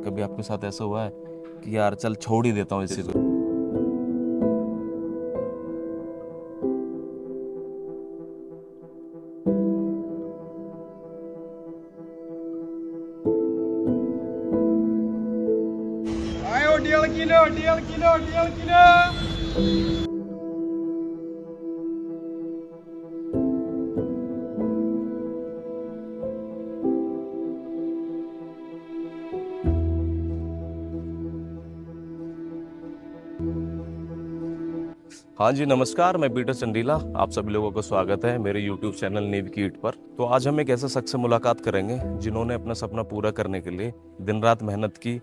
कभी आपके साथ ऐसा हुआ है कि यार चल छोड़ ही देता हूँ इस चीज को? आयो DL kilo DL kilo DL kilo. हाँ जी, नमस्कार। मैं पीटर चंडीला, आप सभी लोगों का स्वागत है मेरे YouTube चैनल नींव की ईंट पर। तो आज हम एक ऐसे शख्स से मुलाकात करेंगे जिन्होंने अपना सपना पूरा करने के लिए दिन रात मेहनत की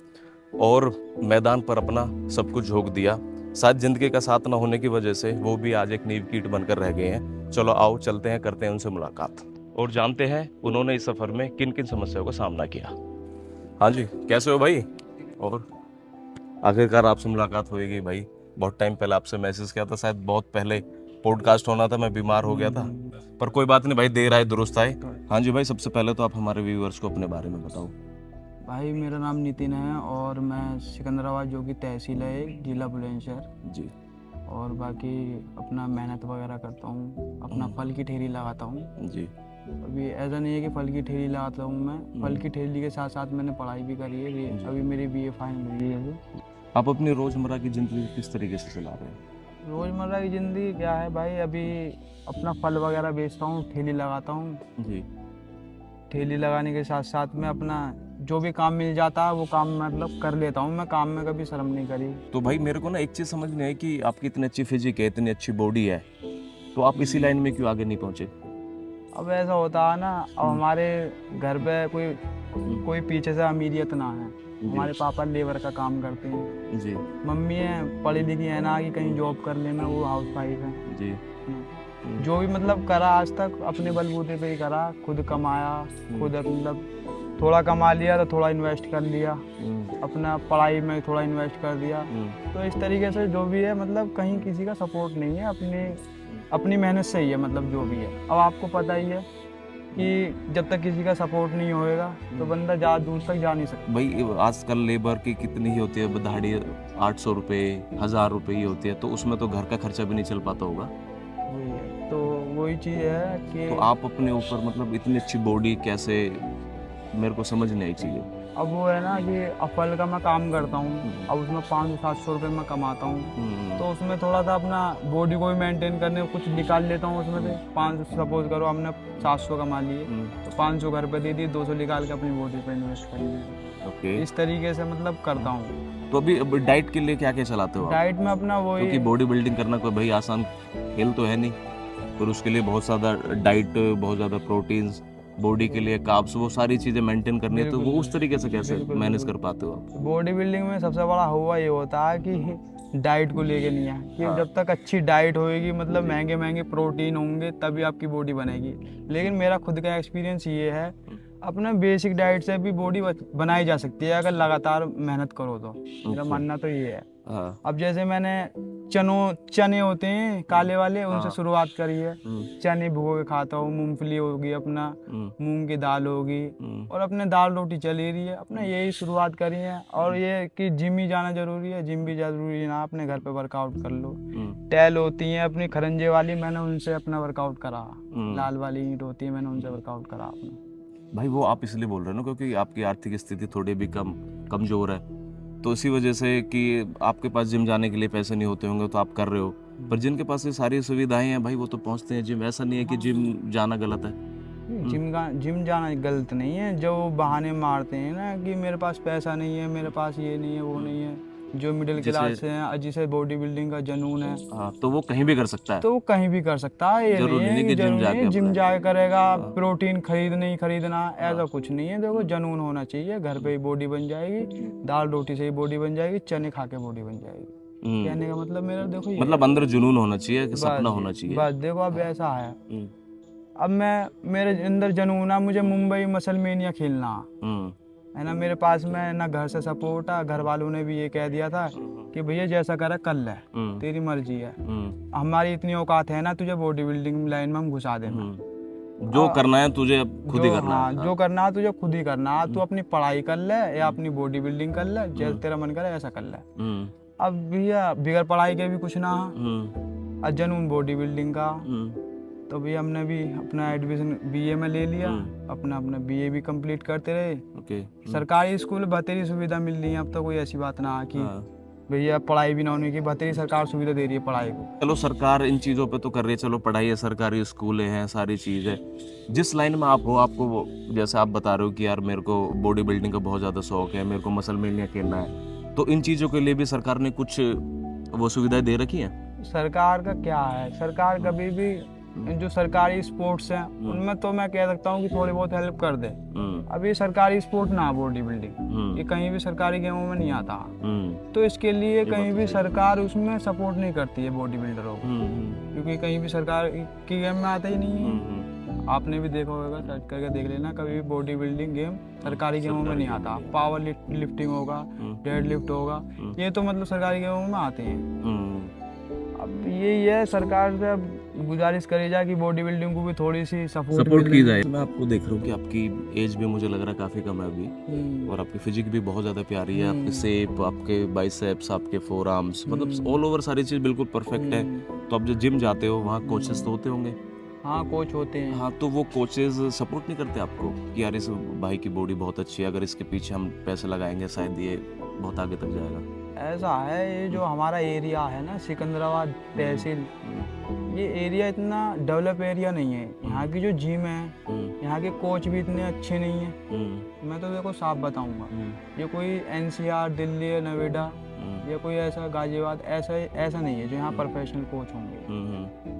और मैदान पर अपना सब कुछ झोंक दिया। शायद जिंदगी का साथ ना होने की वजह से वो भी आज एक नींव की ईंट बनकर रह गए हैं। चलो आओ चलते हैं, करते हैं उनसे मुलाकात और जानते हैं उन्होंने इस सफर में किन किन समस्याओं का सामना किया। हाँ जी, कैसे हो भाई? और आखिरकार आपसे मुलाकात होएगी भाई। बहुत टाइम पहले आपसे मैसेज किया था, शायद बहुत पहले पॉडकास्ट होना था, मैं बीमार हो गया था, पर कोई बात नहीं भाई, देर आए दुरुस्त आए। हाँ जी भाई, सबसे पहले तो आप हमारे व्यूअर्स को अपने बारे में बताओ। भाई मेरा नाम नितिन है और मैं सिकंदराबाद जो कि तहसील है एक जिला बुलंदशहर। जी और बाकी अपना मेहनत वगैरह करता हूँ, अपना फल की ठेली लगाता हूँ। जी। अभी ऐसा नहीं है कि फल की ठेली लगाता हूँ, मैं फल की ठेली के साथ साथ मैंने पढ़ाई भी करी है। अभी मेरी BA फाइनल हुई है। आप अपनी रोजमर्रा की जिंदगी किस तरीके से चला रहे हैं? रोज़मर्रा की ज़िंदगी क्या है भाई, अभी अपना फल वगैरह बेचता हूँ, ठेली लगाता हूँ। जी ठेली लगाने के साथ साथ में अपना जो भी काम मिल जाता है वो काम मतलब कर लेता हूँ। मैं काम में कभी शर्म नहीं करी। तो भाई मेरे को ना एक चीज समझ नहीं आई कि आपकी इतनी अच्छी फिजिक है, इतनी अच्छी बॉडी है, तो आप इसी लाइन में क्यों आगे नहीं पहुंचे? अब ऐसा होता है ना, अब हमारे घर पे कोई पीछे से अमीरियत ना है। हमारे पापा लेबर का काम करते हैं, जी मम्मी है पढ़ी लिखी है ना कि कहीं जॉब कर लेना, वो हाउस वाइफ है। जी। जो भी मतलब करा आज तक अपने बलबूते पे ही करा, खुद कमाया, खुद मतलब थोड़ा कमा लिया तो थोड़ा इन्वेस्ट कर लिया, अपना पढ़ाई में थोड़ा इन्वेस्ट कर दिया। तो इस तरीके से जो भी है मतलब कहीं किसी का सपोर्ट नहीं है, अपनी मेहनत से ही है मतलब जो भी है। अब आपको पता ही है कि जब तक किसी का सपोर्ट नहीं होएगा तो बंदा ज़्यादा दूर तक जा नहीं सकता। भाई आजकल लेबर की कितनी ही होती है दिहाड़ी, 800 रुपये 1000 रुपये ही होती है, तो उसमें तो घर का खर्चा भी नहीं चल पाता होगा। वही है, तो वही चीज़ है कि तो आप अपने ऊपर मतलब इतनी अच्छी बॉडी कैसे, मेरे को समझ नहीं आई चीज़ें। अब वो है ना कि फल का मैं काम करता हूँ, अब उसमें 500-700 रुपये मैं कमाता हूँ। तो उसमें थोड़ा सा अपना बॉडी को भी मेंटेन करने को कुछ निकाल लेता हूँ उसमें से। 500 सपोज करो हमने 700 कमा लिए, तो 500 घर पे दे दिए, 200 निकाल के अपनी बॉडी पे इन्वेस्ट कर लिए। ओके। इस तरीके से मतलब करता हूँ। तो अभी अब डाइट के लिए क्या क्या चलाते हो आप? डाइट में अपना वही क्योंकि बॉडी बिल्डिंग करना कोई भाई आसान खेल तो है नहीं, पर उसके लिए बहुत ज़्यादा डाइट, बहुत ज़्यादा प्रोटीन्स, बॉडी के लिए कार्ब्स, वो सारी चीज़ें मेंटेन करनी है, तो वो उस तरीके से कैसे मैनेज कर पाते हो आप? बॉडी बिल्डिंग में सबसे बड़ा हुआ ये होता है कि डाइट को लेके नहीं है कि जब तक अच्छी डाइट होएगी, मतलब महंगे महंगे प्रोटीन होंगे तभी आपकी बॉडी बनेगी। लेकिन मेरा खुद का एक्सपीरियंस ये है, अपना बेसिक डाइट से भी बॉडी बनाई जा सकती है अगर लगातार मेहनत करो तो। मेरा मानना तो ये है। हाँ। अब जैसे मैंने चने होते हैं काले वाले, उनसे शुरुआत करी है। चने भिगो के खाता हूँ, मूंगफली होगी, अपना मूंग की दाल होगी, और अपने दाल रोटी चली रही है, अपना यही शुरुआत करी है। और ये कि जिम ही जाना जरूरी है, जिम भी जरूरी ना, अपने घर पे वर्कआउट कर लो। टैल होती हैं अपनी खरंजे वाली, मैंने उनसे अपना वर्कआउट करा। लाल वाली ईंट होती है, मैंने उनसे वर्कआउट करा अपना। भाई वो आप इसलिए बोल रहे हो ना क्योंकि आपकी आर्थिक स्थिति थोड़ी भी कमजोर है, तो इसी वजह से कि आपके पास जिम जाने के लिए पैसे नहीं होते होंगे तो आप कर रहे हो। पर जिनके पास ये सारी सुविधाएं हैं भाई वो तो पहुंचते हैं जिम। ऐसा नहीं है कि जिम जाना गलत है। जिम जाना गलत नहीं है। जो बहाने मारते हैं ना कि मेरे पास पैसा नहीं है, मेरे पास ये नहीं है, वो नहीं है, जो मिडिल क्लास से हैं, जिसे बॉडी बिल्डिंग का जुनून है, हाँ, तो वो कहीं भी कर सकता है। तो वो कहीं भी कर सकता है। ये जरूरी नहीं नहीं है कि कि जरूरी जिम जाके करेगा, प्रोटीन नहीं खरीदना, ऐसा कुछ नहीं है। देखो जुनून होना चाहिए, घर पे ही बॉडी बन जाएगी, दाल रोटी से ही बॉडी बन जाएगी, चने खा के बॉडी बन जाएगी। कहने का मतलब मेरा देखो ये मतलब अंदर जुनून होना चाहिए, कि सपना होना चाहिए। बस देखो अब ऐसा है, अब मेरे अंदर जुनून है, मुझे मुंबई मसलमेनिया खेलना है ना। मेरे पास में ना घर से सपोर्ट है, घर वालों ने भी ये कह दिया था कि भैया जैसा करे कर ले, तेरी मर्जी है, हमारी इतनी औकात है ना तुझे बॉडी बिल्डिंग लाइन में हम घुसा देना। जो करना है तुझे अब खुद ही करना हाँ है। जो करना है तुझे खुद ही करना है, तू अपनी पढ़ाई कर ले या अपनी बॉडी बिल्डिंग कर ले, जैसे तेरा मन करे ऐसा कर ले। अब भैया बिगड़ पढ़ाई के भी कुछ ना है, और जनून बॉडी बिल्डिंग का, तो भैया हमने भी अपना एडमिशन बीए में ले लिया, अपना बीए भी कंप्लीट करते रहे। ओके। सरकारी स्कूल में बतेरी सुविधा मिल रही है, अब तो कोई ऐसी बात ना है कि भैया पढ़ाई भी ना होने की, बतेरी सरकार सुविधा दे रही है पढ़ाई को। चलो सरकार इन चीज़ों पे तो कर रही है, चलो पढ़ाई है, सरकारी स्कूल हैं, सारी चीज़ है। जिस लाइन में आप हो, आपको जैसे आप बता रहे हो कि यार मेरे को बॉडी बिल्डिंग का बहुत ज़्यादा शौक है, मेरे को मसल मेनिया खेलना है, तो इन चीज़ों के लिए भी सरकार ने कुछ वो सुविधाएं दे रखी हैं? सरकार का क्या है, सरकार कभी भी जो सरकारी स्पोर्ट्स हैं उनमें तो मैं कह सकता हूँ कि थोड़ी बहुत हेल्प कर दे। अभी सरकारी स्पोर्ट ना बॉडी बिल्डिंग, ये कहीं भी सरकारी गेमों में नहीं आता, तो इसके लिए कहीं भी सरकार उसमें सपोर्ट नहीं करती है बॉडी बिल्डरों को, क्योंकि कहीं भी सरकार की गेम में आता ही नहीं है। आपने भी देखा होगा, सर्च करके देख लेना, कभी भी बॉडी बिल्डिंग गेम सरकारी गेमों में नहीं आता। पावर लिफ्टिंग होगा, डेड लिफ्ट होगा, ये तो मतलब सरकारी गेमों में आते हैं। अब यही है, सरकार से अब गुजारिश करी जाए कि बॉडी बिल्डिंग को भी थोड़ी सी सपोर्ट की जाए। मैं आपको देख रहा हूँ कि आपकी एज भी मुझे लग रहा है काफ़ी कम है अभी, और आपकी फिजिक भी बहुत ज़्यादा प्यारी है, आपकी शेप, आपके बाइसेप्स, आपके फोर आर्म्स, मतलब ऑल ओवर सारी चीज़ बिल्कुल परफेक्ट है। तो आप जो जिम जाते हो वहाँ कोचेस तो होते होंगे? हाँ कोच होते हैं। हाँ, तो वो कोचेस सपोर्ट नहीं करते आपको कि यार इस भाई की बॉडी बहुत अच्छी है, अगर इसके पीछे हम पैसे लगाएंगे शायद ये बहुत आगे तक जाएगा? ऐसा है, ये जो हमारा एरिया है ना सिकंदराबाद तहसील, ये एरिया इतना डेवलप एरिया नहीं है। यहाँ की जो जिम है, यहाँ के कोच भी इतने अच्छे नहीं हैं। मैं तो देखो साफ बताऊंगा, ये कोई एनसीआर, दिल्ली या नोएडा या कोई ऐसा गाजियाबाद ऐसा नहीं है जो यहाँ प्रोफेशनल कोच होंगे।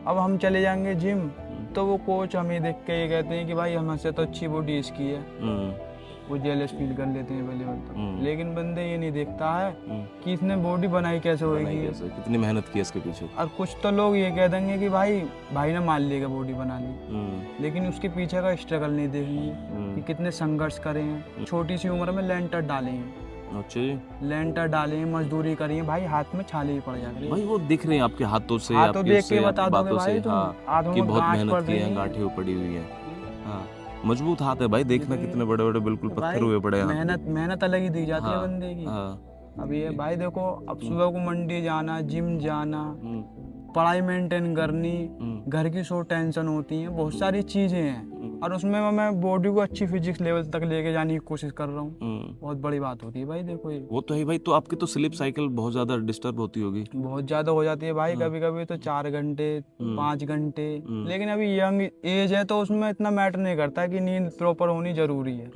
अब हम चले जाएंगे जिम, तो वो कोच हमें देख के ये कहते हैं कि भाई हमसे तो अच्छी बॉडी इसकी है, वो जेलस फील कर लेते हैं पहले बात तो। लेकिन बंदे ये नहीं देखता है कि इसने बॉडी बनाई कैसे होगी, कितनी मेहनत की इसके पीछे। और कुछ तो लोग ये कह देंगे कि भाई ने मान लिया बॉडी बना ली, लेकिन उसके पीछे का स्ट्रगल नहीं देखेंगे कि कितने संघर्ष करे हैं। छोटी सी उम्र में लेंटर डाले हैं, अच्छा, लेंटर डाले हैं, मजदूरी करी है, भाई हाथ में छाले ही पड़ जाते हैं। भाई वो दिख रहे हैं आपके हाथों से, हाथों देख के बता दोगे भाई तुम, हाथों की बहुत मेहनत की है, गांठें पड़ी हुई है। हाँ, मजबूत हाथ है भाई, देखना कितने बड़े बड़े बिल्कुल पत्थर हुए पड़े हैं। मेहनत अलग ही दी जाती है बंदे की। अब ये भाई देखो, अब सुबह को मंडी जाना, जिम जाना, पढ़ाई मेंटेन करनी, घर की सो टेंशन होती है, बहुत सारी चीजें हैं, और उसमें मैं बॉडी को अच्छी फिजिक्स लेवल तक लेके जाने की कोशिश कर रहा हूँ। बहुत बड़ी बात होती है भाई, देखो ये वो तो है भाई। तो आपकी तो स्लीप साइकिल बहुत ज्यादा डिस्टर्ब होती होगी? बहुत ज्यादा हो जाती है भाई, कभी कभी तो 4 घंटे 5 घंटे। लेकिन अभी यंग एज है तो उसमें इतना मैटर नहीं करता कि नींद प्रॉपर होनी जरूरी है,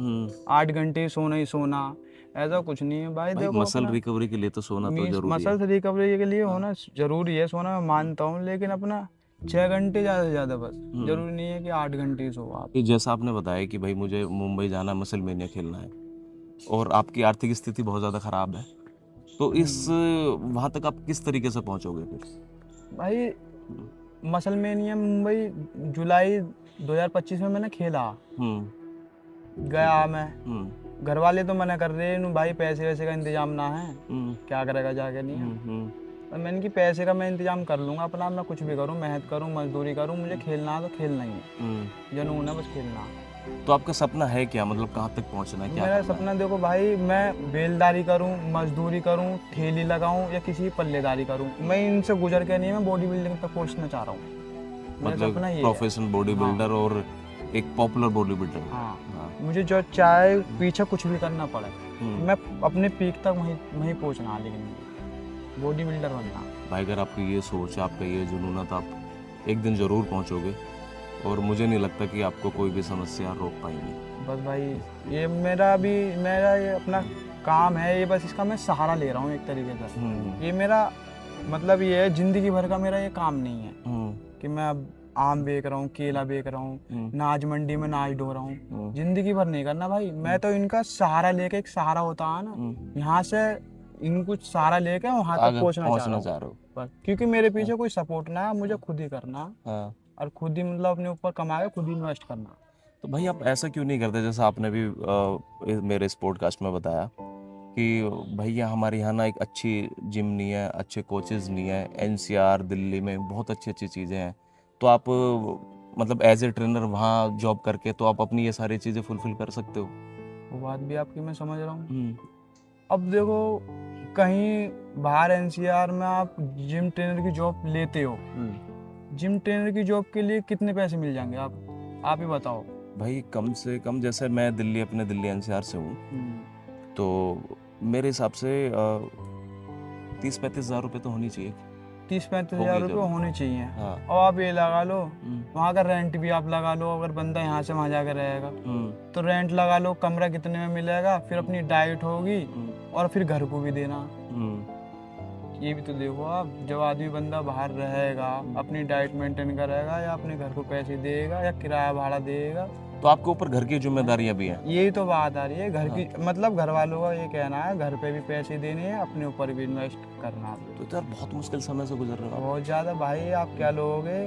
8 घंटे सोना ही सोना, ऐसा कुछ नहीं है भाई। देखो मसल रिकवरी के लिए तो सोना तो जरूरी है, मसल रिकवरी के लिए होना जरूरी है, सोना मैं मानता हूँ, लेकिन अपना 6 घंटे ज़्यादा से ज़्यादा बस, जरूरी नहीं है कि 8 घंटे सो आप। जैसा आपने बताया कि भाई मुझे मुंबई जाना, मसल मेनिया खेलना है, और आपकी आर्थिक स्थिति बहुत ज़्यादा ख़राब है, तो इस वहाँ तक आप किस तरीके से पहुँचोगे फिर? भाई मसल मेनिया मुंबई जुलाई 2025 में मैंने खेला, गया मैं, घर वाले तो मना कर रहे हैं भाई, पैसे वैसे का इंतजाम ना है, क्या करेगा जाके, नहीं है। मैंने कि पैसे का मैं इंतजाम कर लूंगा अपना, मैं कुछ भी करूं, मेहनत करूं, मजदूरी करूं, मुझे खेलना है तो खेलना ही है, जुनून है बस खेलना। तो आपका सपना है क्या, मतलब कहाँ तक पहुँचना है? क्या मेरा सपना देखो भाई, मैं बेलदारी करूं, मजदूरी करूं, ठेली लगाऊं, या किसी पल्लेदारी करूं, मैं इनसे गुजर के नहीं, मैं बॉडी बिल्डिंग तक पहुँचना चाह रहा हूँ। मतलब प्रोफेशनल बॉडी बिल्डर और एक पॉपुलर बॉडी बिल्डर। हाँ, मुझे जो चाहे पीछे कुछ भी करना पड़े, मैं अपने पीक तक वहीं पहुंचना, लेकिन बॉडी बिल्डर बनना। भाई अगर आपकी ये सोच है, आपका ये जुनून है, तो आप एक दिन ज़रूर पहुंचोगे, और मुझे नहीं लगता कि आपको कोई भी समस्या रोक पाएंगी। बस भाई ये मेरा ये अपना काम है, ये बस इसका मैं सहारा ले रहा हूँ एक तरीके से। ये मेरा मतलब ये है, जिंदगी भर का मेरा ये काम नहीं है कि मैं अब आम बेच रहा हूँ, केला बेच रहा हूँ, नाज मंडी में नाज ढो रहा हूँ, जिंदगी भर नहीं करना भाई। मैं तो इनका सहारा लेके, एक सहारा होता है ना, यहाँ से इनको सहारा लेके वहाँ तक पहुँचना चाह रहा हूँ, क्योंकि मेरे पीछे कोई सपोर्ट ना है, मुझे खुद ही करना, और खुद ही मतलब अपने ऊपर कमा के खुद ही इन्वेस्ट करना। तो भाई आप ऐसा क्यों नहीं करते, जैसा आपने भी मेरे इस पॉडकास्ट में बताया कि भैया हमारे यहाँ ना एक अच्छी जिम नहीं है, अच्छे कोचेज़ नहीं है, एनसीआर दिल्ली में बहुत अच्छी अच्छी चीज़ें हैं, तो आप मतलब एज ए ट्रेनर वहाँ जॉब करके तो आप अपनी ये सारी चीज़ें फुलफिल कर सकते हो। वो बात भी आपकी मैं समझ रहा हूँ। अब देखो, कहीं बाहर एनसीआर में आप जिम ट्रेनर की जॉब लेते हो, जिम ट्रेनर की जॉब के लिए कितने पैसे मिल जाएंगे आप ही बताओ। भाई कम से कम, जैसे मैं अपने दिल्ली एनसीआर से हूँ, तो मेरे हिसाब से 30-35 हज़ार रुपये तो होनी चाहिए। 30-35 होगी हज़ार रुपये जरूर। होने चाहिए। हाँ। और आप ये लगा लो, वहाँ का रेंट भी आप लगा लो, अगर बंदा यहाँ से वहाँ जाकर रहेगा तो रेंट लगा लो, कमरा कितने में मिलेगा, फिर अपनी डाइट होगी और फिर घर को भी देना। ये भी तो देखो आप, जब आदमी बंदा बाहर रहेगा, अपनी डाइट मेंटेन करेगा या अपने घर को पैसे देगा या किराया भाड़ा देगा, तो आपके ऊपर घर की जिम्मेदारियां भी हैं। यही तो बात आ रही है घर की। मतलब घर वालों का ये कहना है घर पे भी पैसे देने हैं, अपने ऊपर भी इन्वेस्ट करना है। तो यार बहुत मुश्किल समय से गुजर रहे हो आप। बहुत ज़्यादा भाई, आप क्या लोगे,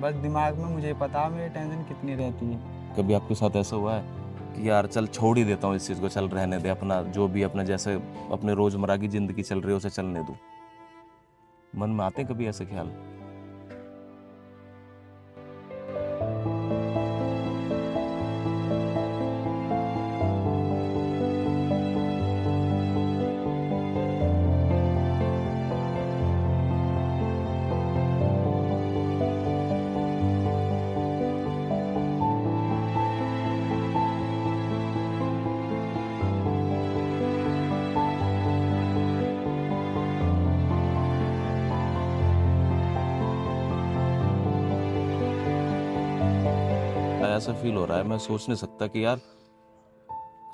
बस दिमाग में मुझे पता मेरी टेंशन कितनी रहती है। कभी आपके साथ ऐसा हुआ है कि यार चल छोड़ ही देता हूँ इस चीज़ को, चल रहने दे, अपना जो भी अपना जैसे अपने रोज़मर्रा की ज़िंदगी चल रही है उसे चलने दूँ? मन में आते हैं कभी ऐसे ख्याल? ऐसा फील हो रहा है, मैं सोच नहीं सकता कि यार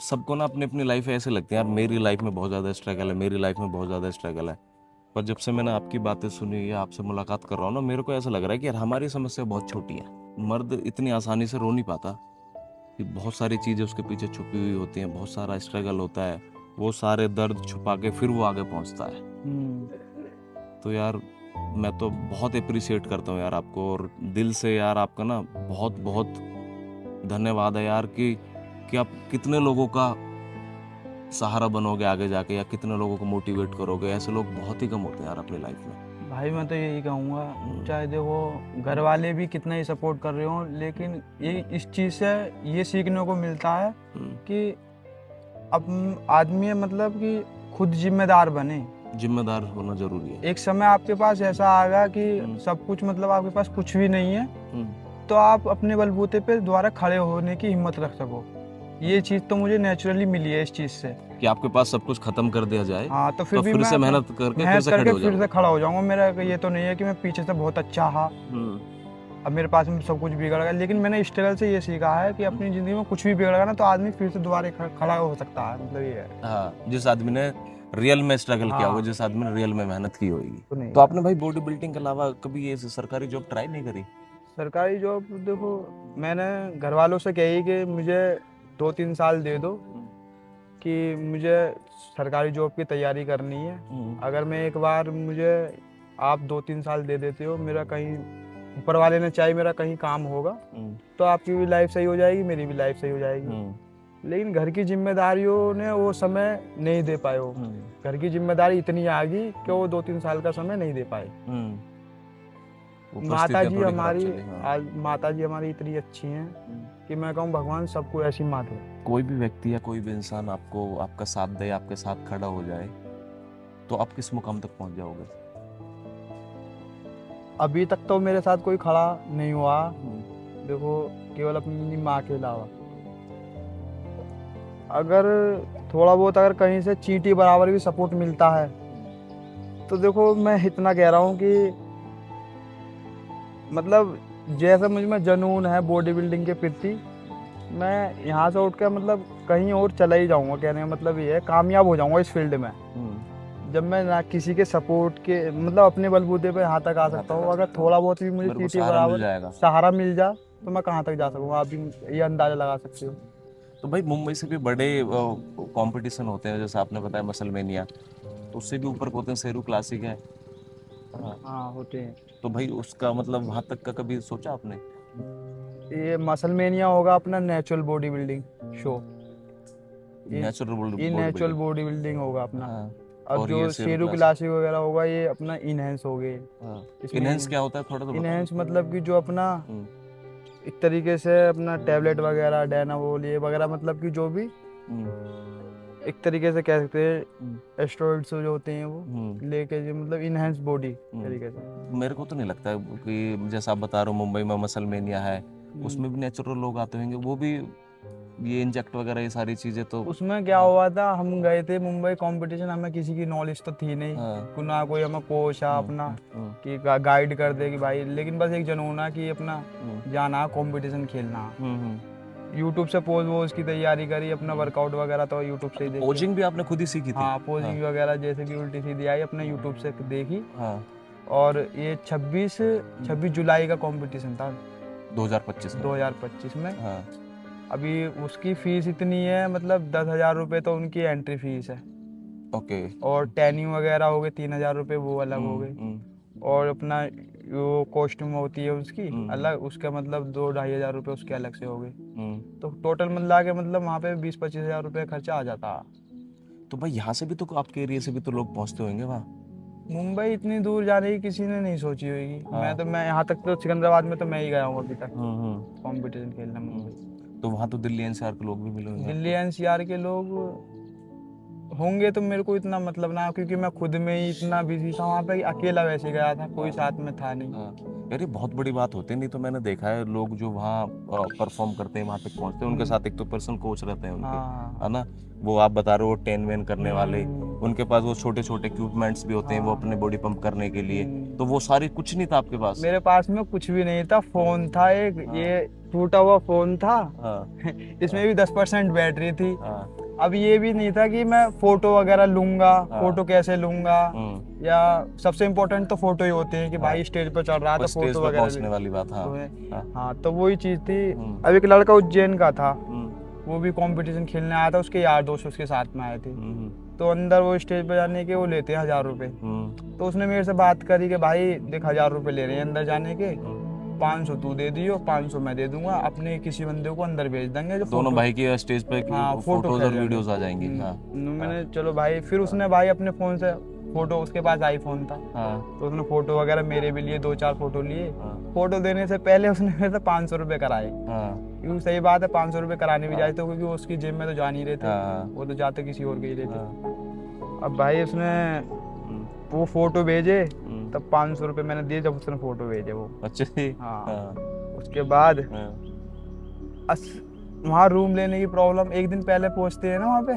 सबको ना अपनी अपनी लाइफ ऐसे लगती है, यार मेरी लाइफ में बहुत ज़्यादा स्ट्रगल है, मेरी लाइफ में बहुत ज़्यादा स्ट्रगल है। पर जब से मैंने आपकी बातें सुनी या आपसे मुलाकात कर रहा हूँ ना, मेरे को ऐसा लग रहा है कि यार हमारी समस्या बहुत छोटी है। मर्द इतनी आसानी से रो नहीं पाता, कि बहुत सारी चीज़ें उसके पीछे छुपी हुई होती हैं, बहुत सारा स्ट्रगल होता है, वो सारे दर्द छुपा के फिर वो आगे पहुँचता है। तो यार मैं तो बहुत अप्रिशिएट करता हूँ यार आपको, और दिल से यार आपका ना बहुत बहुत धन्यवाद है यार कि आप कितने लोगों का सहारा बनोगे आगे जाके, या कितने लोगों को मोटिवेट करोगे। ऐसे लोग बहुत ही कम होते हैं यार अपनी लाइफ में। भाई मैं तो यही कहूँगा, चाहे देखो घर वाले भी कितना ही सपोर्ट कर रहे हो, लेकिन ये इस चीज़ से ये सीखने को मिलता है कि अब आदमी मतलब कि खुद जिम्मेदार बने। जिम्मेदार होना जरूरी है। एक समय आपके पास ऐसा आएगा कि सब कुछ मतलब आपके पास कुछ भी नहीं है, तो आप अपने बलबूते पे दोबारा खड़े होने की हिम्मत रख सको। ये चीज़ तो मुझे नेचुरली मिली है इस चीज़ से, कि आपके पास सब कुछ खत्म कर दिया जाए। हाँ, तो फिर तो भी फिर मैं से मेहनत करके फिर से खड़ा हो जाऊंगा। मेरा ये तो नहीं है कि मैं पीछे से बहुत अच्छा हा, अब मेरे पास में सब कुछ बिगड़ गया, लेकिन मैंने स्ट्रगल से ये सीखा है कि अपनी ज़िंदगी में कुछ भी बिगड़ गया ना तो आदमी फिर से दोबारा खड़ा हो सकता है। मतलब ये है, हाँ, जिस आदमी ने रियल में स्ट्रगल किया होगा, जिस आदमी ने रियल में मेहनत की होगी। तो आपने भाई बॉडी बिल्डिंग के अलावा कभी ये सरकारी जॉब ट्राई नहीं करी? सरकारी जॉब देखो, मैंने घर वालों से कही कि मुझे 2-3 साल दे दो कि मुझे सरकारी जॉब की तैयारी करनी है। अगर मैं एक बार मुझे आप 2-3 साल दे देते हो, मेरा कहीं ऊपर वाले ने चाहे मेरा कहीं काम होगा, तो आपकी भी लाइफ सही हो जाएगी, मेरी भी लाइफ सही हो जाएगी। लेकिन घर की जिम्मेदारियों ने वो समय नहीं दे पाए हो। घर की जिम्मेदारी इतनी आ गई कि वो 2-3 साल का समय नहीं दे पाए। माता जी हमारी इतनी अच्छी हैं कि मैं कहूँ भगवान सबको ऐसी माँ दे। कोई भी व्यक्ति या कोई भी इंसान आपको आपका साथ दे, आपके साथ खड़ा हो जाए, तो आप किस मुकाम तक पहुंच जाओगे? अभी तक तो मेरे साथ कोई खड़ा नहीं हुआ, देखो, केवल अपनी माँ के अलावा। अगर थोड़ा बहुत अगर कहीं से चींटी बराबर भी सपोर्ट मिलता है तो देखो, मैं इतना कह रहा हूँ कि मतलब जैसा मुझ में जुनून है बॉडी बिल्डिंग के प्रति, मैं यहाँ से उठ कर मतलब कहीं और चला ही जाऊँगा। कहने का मतलब ये है, कामयाब हो जाऊँगा इस फील्ड में। जब मैं ना किसी के सपोर्ट के मतलब अपने बलबूते पे यहाँ तक आ सकता हूँ, अगर थोड़ा बहुत भी मुझे चींटी बराबर सहारा मिल जाए तो मैं कहाँ तक जा सकूँगा, आप भी ये अंदाजा लगा सकते हो। तो भाई मुंबई से भी बड़े कंपटीशन होते हैं, जैसे आपने बताया मसलमेनिया, तो उससे भी ऊपर होते हैं शेरू क्लासिक है। हाँ, होते हैं। तो भाई उसका मतलब वहाँ तक का कभी सोचा आपने? ये मसलमेनिया होगा अपना natural body building show, natural body building होगा अपना। अब जो शेरू क्लासिक वगैरह होगा ये अपना इनहेंस हो गए। इनहेंस क्या होता है थोड़ा तो इनहेंस मतलब कि जो अपना एक तरीके से अपना टैबलेट वगैरह डायनावोल ये वगैरह, मतलब कि जो भी एक तरीके से कह सकते हैं एस्टेरॉइड्स जो होते हैं वो लेके जो मतलब इनहेंस बॉडी तरीके से। मेरे को तो नहीं लगता कि जैसा आप बता रहे हो मुंबई में मसलमेनिया है, उसमें भी नेचुरल लोग आते होंगे, वो भी ये इंजेक्ट वगैरह ये सारी चीजें तो। उसमें क्या हुआ था, हम गए थे मुंबई कंपटीशन, हमें किसी की नॉलेज तो थी नहीं, ना कोई हमें कोच है अपना कि गाइड कर दे कि भाई, लेकिन बस एक जनूना कि अपना जाना कंपटीशन खेलना। यूट्यूब से पोज वोज की तैयारी करी, अपना वर्कआउट वगैरह तो यूट्यूब से ही देखी। पोजिंग भी आपने खुद ही सीखी थी? हाँ, पोजिंग वगैरह जैसे कि उल्टी सीधी आई अपने यूट्यूब से देखी। हाँ। और ये 26 जुलाई का कंपटीशन था 2025 में। हाँ। अभी उसकी फीस इतनी है, मतलब 10,000 रुपये तो उनकी एंट्री फीस है। ओके। और टैनिंग वगैरह हो गए 3,000 रुपये, वो अलग हो गए। और अपना जो कॉस्ट्यूम होती है उसकी अलग, उसका मतलब 2-2,500 रुपये उसके अलग से हो गए। तो टोटल मिला के मतलब वहाँ पे 20-25 हज़ार रुपये खर्चा आ जाता। तो भाई यहाँ से भी तो, आपके एरिया से भी तो लोग पहुँचते होंगे वहाँ? मुंबई इतनी दूर जाने की किसी ने नहीं सोची होगी। मैं यहाँ तक तो सिकंदराबाद में तो मैं ही गया हूँ अभी तक कंपटीशन खेलने मुंबई। तो वहाँ तो दिल्ली एनसीआर के लोग भी मिले होंगे? दिल्ली एनसीआर के लोग होंगे तो मेरे को इतना मतलब ना, क्योंकि मैं खुद में ही इतना बिजी था वहाँ पे, अकेला वैसे गया था, कोई साथ में था नहीं। यार ये बहुत बड़ी बात होती है। नहीं तो मैंने देखा है लोग जो वहाँ परफॉर्म करते हैं, वहाँ तक पहुँचते हैं, उनके साथ एक तो पर्सनल कोच रहते हैं उनके, है ना? वो आप बता रहे हो 10 वेन करने वाले, उनके पास वो छोटे छोटे इक्विपमेंट्स भी होते हैं वो अपने बॉडी पंप करने के लिए। तो वो सारी कुछ नहीं था आपके पास? मेरे पास में कुछ भी नहीं था, फोन था एक, ये टूटा हुआ फोन था। इसमें भी 10% बैटरी थी। अब ये भी नहीं था कि मैं फोटो वगैरह लूंगा, फोटो कैसे लूंगा, या सबसे इम्पोर्टेंट तो फोटो ही होते हैं कि भाई स्टेज पर चढ़ रहा था, फोटो वगैरह पहुंचने वाली बात। हाँ, तो वही चीज थी। अब एक लड़का उज्जैन का था, वो भी कंपटीशन खेलने आया था, उसके यार दोस्त उसके साथ में आए थे। तो अंदर वो स्टेज पर जाने के वो लेते हैं 1,000 रुपए। तो उसने मेरे से बात करी कि भाई देख 1,000 रुपए ले रहे हैं अंदर जाने के, 500 तू दे दियो, 500 मैं दे दूंगा, अपने किसी बंदे को अंदर भेज देंगे जो दोनों भाई की स्टेज पे फोटोज और वीडियोस आ जाएंगी। मैंने चलो भाई, फिर उसने भाई अपने फोन से फोटो, उसके पास आईफोन था, तो उसने फोटो वगैरह मेरे भी लिए, 2-4 फोटो लिए। फोटो देने से पहले उसने मेरे से 500 रुपए कराए। क्योंकि सही बात है, 500 रुपए कराने भी जाए तो, क्योंकि वो उसकी जेब में तो जा नहीं रहे थे, वो तो जाते किसी और के ही रहते। अब भाई उसने वो फोटो भेजे, तब 500 रुपए मैंने दिए जब उसने फोटो भेजे वो। अच्छा। हाँ। उसके बाद वहाँ रूम लेने की प्रॉब्लम, एक दिन पहले पहुँचते हैं ना वहाँ पे,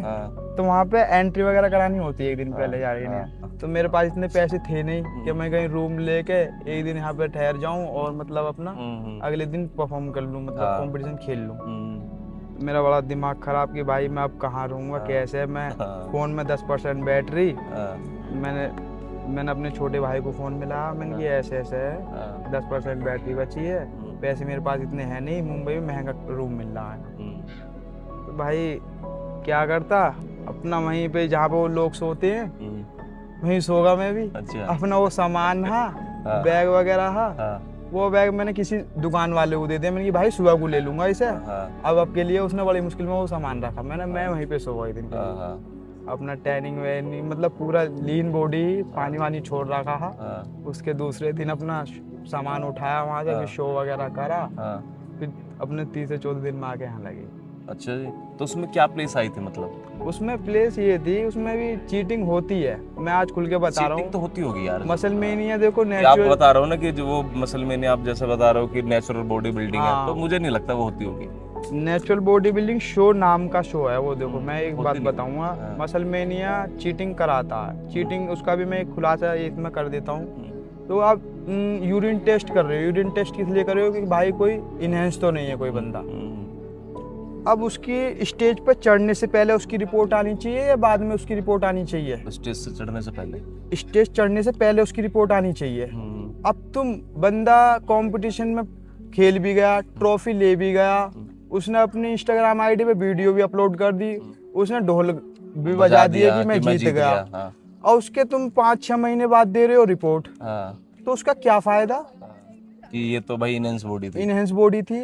तो वहाँ पे एंट्री वगैरह करानी होती है एक दिन पहले जा रही है। तो मेरे पास इतने पैसे थे नहीं कि मैं कहीं रूम लेके एक दिन यहाँ पे ठहर जाऊँ और मतलब अपना अगले दिन परफॉर्म कर लूँ, मतलब कंपटीशन खेल लूँ। मेरा बड़ा दिमाग खराब कि भाई मैं अब कहाँ रहूँगा, कैसे। मैं फ़ोन में 10% बैटरी, मैंने अपने छोटे भाई को फ़ोन मिलाया, मैंने कि ऐसे ऐसे है, 10% बैटरी बची है, पैसे मेरे पास इतने हैं नहीं, मुंबई में महंगा रूम मिल रहा है। तो भाई क्या करता, अपना वहीं पे जहाँ पे वो लोग सोते हैं वहीं सोगा मैं भी। अच्छा। अपना वो सामान था, बैग वगैरह था, वो बैग मैंने किसी दुकान वाले को दे दिया, मैंने कि भाई सुबह को ले लूंगा इसे। अब आपके लिए उसने बड़ी मुश्किल में वो सामान रखा, मैं वहीं पे सो गई दिन अपना टैनिंग वैनिंग, मतलब पूरा लीन बॉडी, पानी वानी छोड़ रखा था। उसके दूसरे दिन अपना सामान उठाया वहाँ से, फिर शो वगैरह करा, फिर अपने 30 से 14 दिन में आके यहाँ लगे। अच्छा जी। तो उसमें क्या प्लेस आई थी? मतलब उसमें प्लेस ये थी, उसमें भी चीटिंग होती है, मैं आज खुल के बता रहा हूँ। तो होती होगी यार। मसलमेनिया देखो, आप बता रहे हो ना कि जो वो मसलमेनिया आप जैसे बता रहे हो कि नेचुरल बॉडी बिल्डिंग है, तो मुझे नहीं लगता वो होती होगी। नेचुरल बॉडी बिल्डिंग शो नाम का शो है वो। देखो मैं एक बात बताऊंगा, मसलमेनिया चीटिंग कराता है। चीटिंग उसका भी मैं एक खुलासा इसमें कर देता हूँ। तो आप यूरिन टेस्ट कर रहे हो, यूरिन टेस्ट किस लिए कर रहे हो कि भाई कोई इनहेंस तो नहीं है कोई बंदा। अब उसकी स्टेज पर चढ़ने से पहले उसकी रिपोर्ट आनी चाहिए या बाद में उसकी रिपोर्ट आनी चाहिए? स्टेज से चढ़ने से पहले। स्टेज चढ़ने से पहले उसकी रिपोर्ट आनी चाहिए। अब तुम बंदा कंपटीशन में खेल भी गया, ट्रॉफी ले भी गया, उसने अपनी इंस्टाग्राम आईडी पे वीडियो भी अपलोड कर दी, उसने ढोल भी बजा दिया कि मैं जीत गया, और उसके तुम 5-6 महीने बाद दे रहे हो रिपोर्ट। तो उसका क्या फायदा कि ये तो भाई इनहेंस बॉडी थी,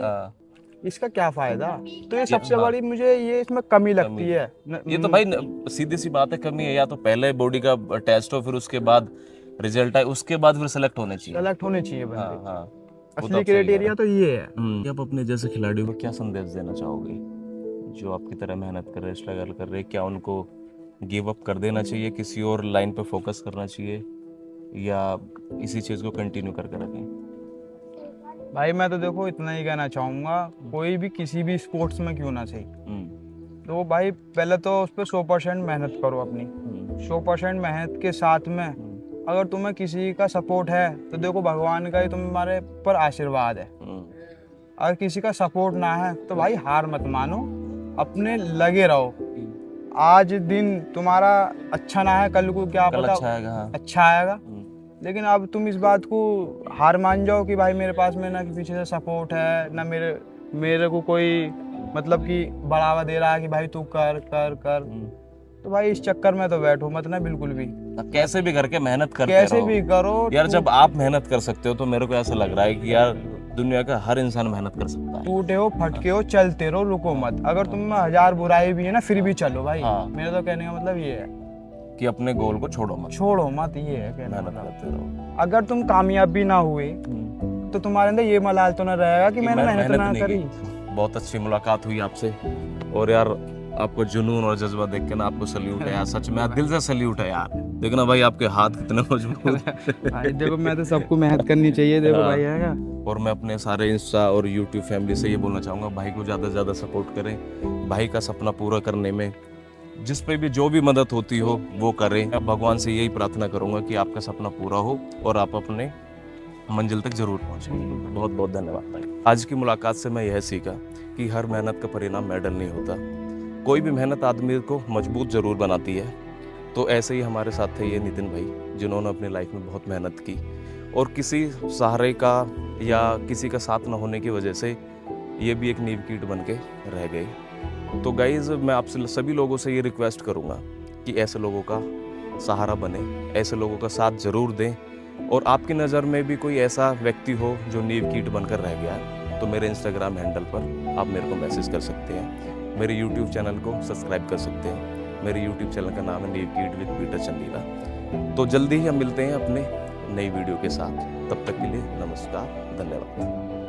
इसका क्या फायदा? तो ये सबसे बड़ी मुझे ये इसमें कमी लगती है। ये तो भाई सीधी सी बात है, कमी है। या तो पहले बॉडी का टेस्ट हो, फिर उसके बाद रिजल्ट आए, उसके बाद फिर सेलेक्ट होने चाहिए बंदे। तो असली आप सही क्राइटेरिया तो ये है। आप अपने जैसे खिलाड़ियों को क्या संदेश देना चाहोगे जो आपकी तरह मेहनत कर रहे हैं, स्ट्रगल कर रहे हैं? क्या उनको गिव अप कर देना चाहिए, किसी और लाइन पे फोकस करना चाहिए, या इसी चीज़ को कंटिन्यू करके रखें? भाई मैं तो देखो इतना ही कहना चाहूँगा, कोई भी किसी भी स्पोर्ट्स में क्यों ना सही, तो भाई पहले तो उस पर 100% मेहनत करो अपनी। 100% मेहनत के साथ में अगर तुम्हें किसी का सपोर्ट है तो देखो भगवान का ही तुम्हारे पर आशीर्वाद है। अगर किसी का सपोर्ट ना है तो भाई हार मत मानो, अपने लगे रहो। आज दिन तुम्हारा अच्छा ना है, कल को क्या कल पता अच्छा आएगा। हाँ। अच्छा आएगा। लेकिन अब तुम इस बात को हार मान जाओ कि भाई मेरे पास में ना कि पीछे से सपोर्ट है ना, मेरे को कोई मतलब कि बढ़ावा दे रहा है कि भाई तू कर कर कर, तो भाई इस चक्कर में तो बैठो मत ना बिल्कुल भी। कैसे भी करके मेहनत करते कैसे रहो भी करो यार। जब आप मेहनत कर सकते हो तो मेरे को ऐसा लग रहा है कि यार दुनिया का हर इंसान मेहनत कर सकता है। टूटे हो फटके हो चलते रहो, रुको मत। अगर तुम में 1000 बुराई भी है ना फिर भी चलो भाई। हाँ। मेरा तो कहने का मतलब ये है कि अपने गोल को छोड़ो मत, छोड़ो मत, ये है कहने का मेहनत मतलब। करते रहो। अगर तुम कामयाब भी ना हुए तो तुम्हारे अंदर ये मलाल तो ना रहेगा कि मैंने मेहनत ना नहीं करी। की। बहुत अच्छी मुलाकात हुई आपसे, और यार आपको जुनून और जज्बा देख के ना आपको सल्यूट है यार, सच में दिल से सल्यूट है यार। देखना भाई आपके हाथ कितने मजबूत भाई देखो मैं तो सबको मेहनत करनी चाहिए, देखो हाँ। भाई है क्या। और मैं अपने सारे इंस्टा और यूट्यूब फैमिली से ये बोलना चाहूँगा, भाई को ज़्यादा से ज़्यादा सपोर्ट करें। भाई का सपना पूरा करने में जिस पे भी जो भी मदद होती हो वो करें। मैं भगवान से यही प्रार्थना करूँगा कि आपका सपना पूरा हो और आप अपने मंजिल तक जरूर पहुँचें। बहुत बहुत धन्यवाद भाई। आज की मुलाकात से मैं यह सीखा कि हर मेहनत का परिणाम मेडल नहीं होता। कोई भी मेहनत आदमी को मजबूत ज़रूर बनाती है। तो ऐसे ही हमारे साथ थे ये नितिन भाई, जिन्होंने अपनी लाइफ में बहुत मेहनत की और किसी सहारे का या किसी का साथ न होने की वजह से ये भी एक नींव कीट बन के रह गए। तो गाइज़ मैं आपसे सभी लोगों से ये रिक्वेस्ट करूँगा कि ऐसे लोगों का सहारा बने, ऐसे लोगों का साथ ज़रूर दें। और आपकी नज़र में भी कोई ऐसा व्यक्ति हो जो नींव कीट बनकर रह गया है तो मेरे इंस्टाग्राम हैंडल पर आप मेरे को मैसेज कर सकते हैं। मेरे यूट्यूब चैनल को सब्सक्राइब कर सकते हैं। मेरे यूट्यूब चैनल का नाम है नींव कीट विद पीटर चंदीला। तो जल्दी ही हम मिलते हैं अपने नई वीडियो के साथ। तब तक के लिए नमस्कार, धन्यवाद।